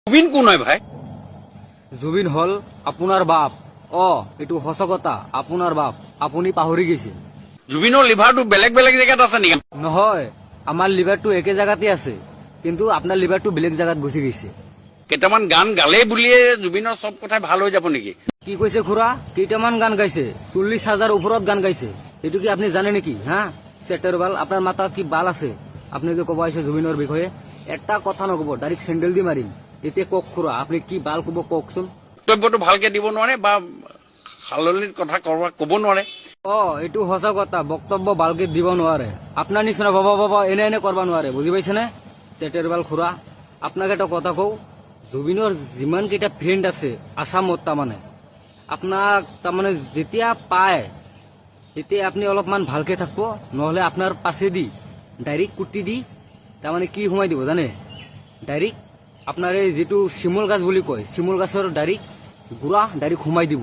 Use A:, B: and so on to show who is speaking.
A: জুবিন কোন হয় ভাই?
B: জুবিন হল আপোনাৰ বাপ। এইটো সঁচা কথা, আপোনাৰ বাপ। আপুনি পাহৰি গৈছে।
A: জুবিনৰ লিভাৰটো বেলেগ বেলেগ জেগাত আছে নেকি?
B: নহয়, আমাৰ লিভাৰটো একে জাগাতে আছে, কিন্তু আপোনাৰ লিভাৰটো বেলেগ জাগাত গুচি গৈছে।
A: কেইটামান গান গালেই বুলিয়ে জুবিনৰ চব কথাই ভাল হৈ যাব নেকি?
B: কি কৈছে খুৰা? কেইটামান গান গাইছে, 40,000 ওপৰত গান গাইছে। এইটো কি আপুনি জানে নেকি? চেটাৰ বাল, আপোনাৰ মাথা কি বাল আছে? আপুনি যে কব আহিছে জুবিনৰ বিষয়ে, এটা কথা নকব, ডাইৰেক্ট চেণ্ডেল দি মাৰিম। এতিয়া কওক খুৰা, আপুনি কি বাল কব কওকচোন।
A: বক্তব্যটো ভালকে দিব নোৱাৰে বা সালনিৰ কথা কব নোৱাৰে।
B: এইটো সঁচা কথা, বক্তব্য ভালকে দিব নোৱাৰে। আপোনাৰ নিচিনা বাবা এনে কৰিব নোৱাৰে, বুজি পাইছেনে? চেটেৰবাল খুৰা, আপোনাক এটা কথা কওঁ, জুবিনৰ যিমান কেইটা ফ্ৰেণ্ড আছে আসামত, আপোনাক যেতিয়া পায় তেতিয়া আপুনি অলপমান ভালকে থাকব, নহলে আপোনাৰ পাছেদি ডাইৰেক্ট কুটি দি কি সোমাই দিব জানে? ডাইৰেক্ট আপোনাৰ এই যিটো শিমুল গাছ বুলি কয়, শিমুল গাছৰ ডাইৰেক্ট গুড়া ডাইৰেক্ট সোমাই দিব।